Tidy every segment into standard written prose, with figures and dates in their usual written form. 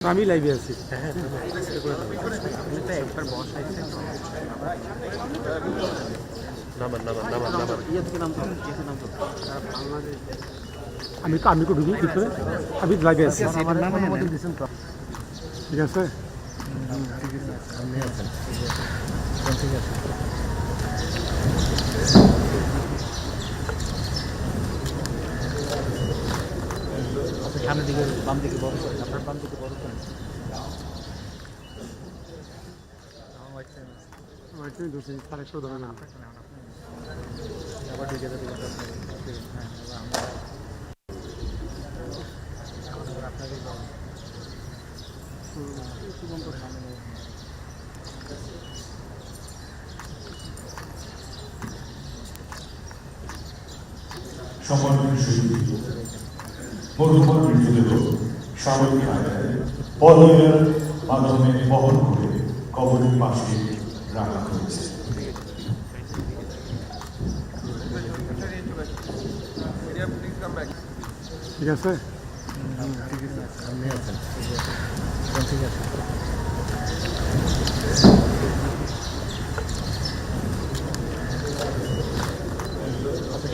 আমি লাইভে আছি। আমি তো ঢুকি ভিতরে, আমি লাইভে আছি। ঠিক আছে, সামনের দিকে বাম দিকে বড় করেন, আপনার বাম দিকে বড় করেন। সম্মানিত সুধী পৌরসভার মৃতদেহ সামরিক কায়দায় পলয়ের মাধ্যমে বহন করে কবরের পাশে রাখা হয়েছে। ঠিক আছে,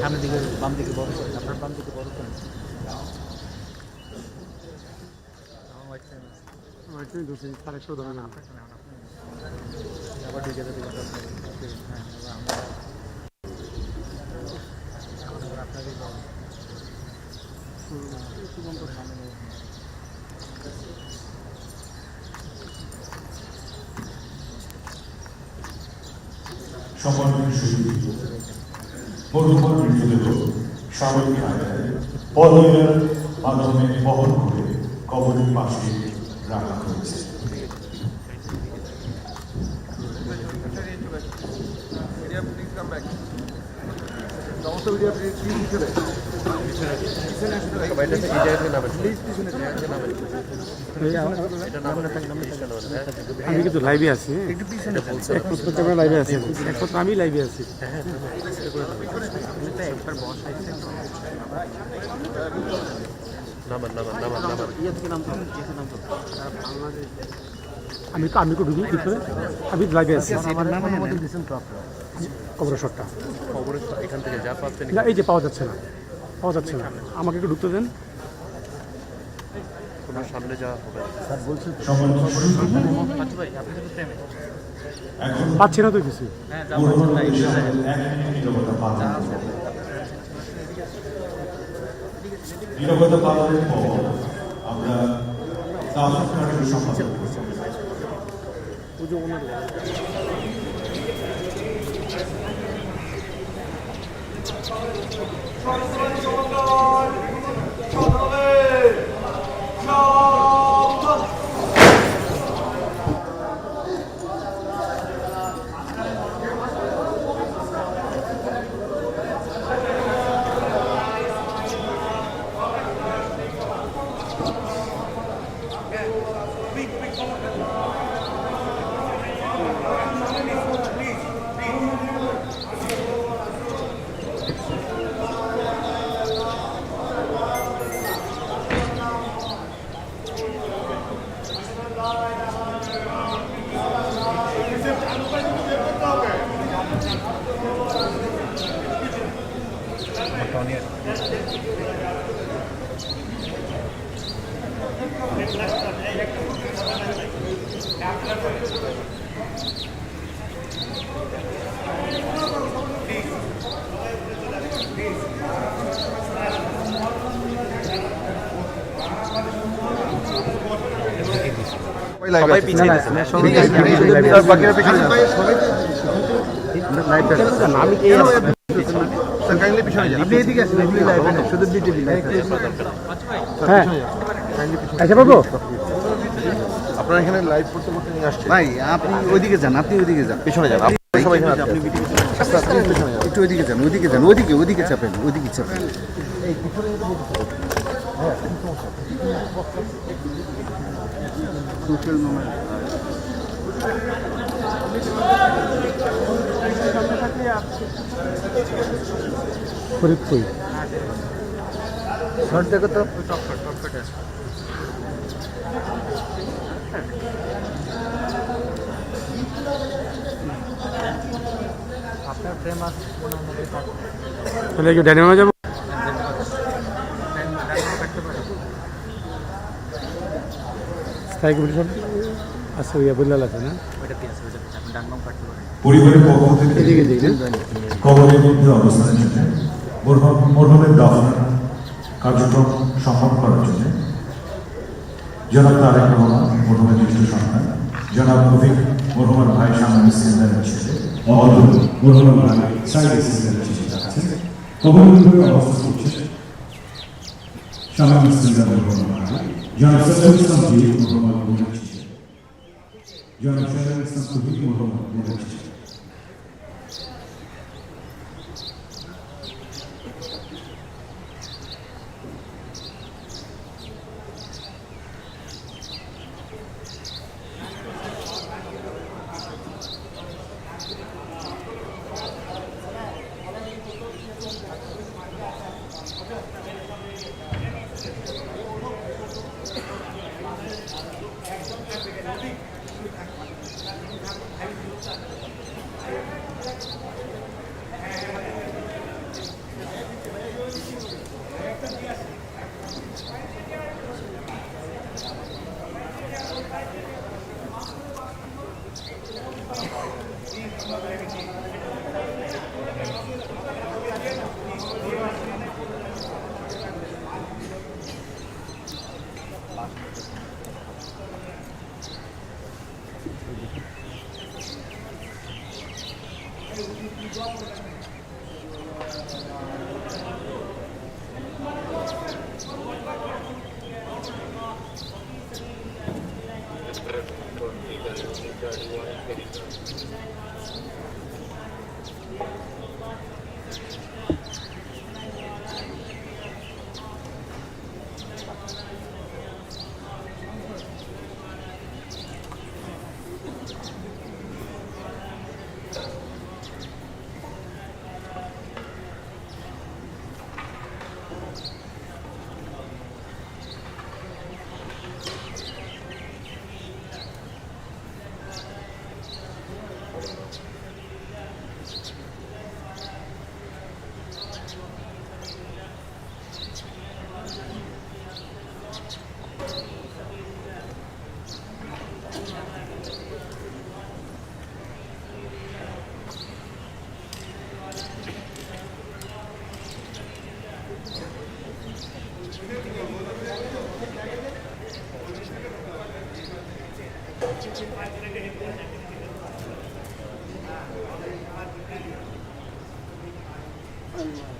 সামনের দিকে বাম দিকে বড় করেন, আপনার বাম দিকে বড় করেন। সম্মানিত সুধী পৌরসভার মৃতদেহ সামরিক কায়দায় পলয়ের মাধ্যমে বহন করে কবরের পাশে রাখা হয়েছে। আমি কিন্তু লাইভে আছি। লাইভে আছি, একমাত্র আমি লাইভে আছি। আমি তো ঢুকি ভিতরে, আমি লাইভে আছি। কবরের শটটা এখান থেকে যা পাচ্ছেন না, এই যে পাওয়া যাচ্ছে না, আমাকে একটু ঢুকতে দেন। তোমার সামনে যাওয়া হবে। পাচ্ছি না তো কিছু। নীরবতা পালনের পর আমরা দাফন কার্য সম্পাদন করব। আপনারা এখানে লাইভ করতে করতে নিয়ে আসছেন ভাই আপনি ওইদিকে যান, পিছনে যান, আপনারা সবাই এখানে আপনি একটু ওইদিকে যান, ওইদিকে চাপেন, ফরিদপুর শর্ট দেখো তো। আপনার ফ্রেম আছে ওনার মধ্যে কাটতে তাহলে কি ডাইনামো যাবো? কাটতে পারে। স্থায়ী কমিশন আছে, ইয়া বললাল আছে না? ওইটা কি আছে ওইটা আপনি ডান বাম কাটতে পারেন। পরিবারের পক্ষ থেকে এদিকে দিই না? কবরের মধ্যে অবস্থানের জন্য মরহুমের দাফন কার্যক্রম সম্পন্ন করার জন্য জনাব তারেক রহমান মরহুমের জ্যেষ্ঠ সন্তান, জনাব রফিক মরহুমের ভাই সামনে সিলিন্ডারের ছেলে, অদল মরহুমের ভাই সাইড সিস্টেমের চিঠি যাচ্ছে কবরের মধ্যে অবস্থান করছে সামনে সিস্টেমের মরহুমের ভাই জনাব সৈয়দ ইসলাম বীর মরহুমের বোনের চিঠি, জনাব সৈয়দ ইসলাম কবির মরহুমের বোনের চিঠি। Allah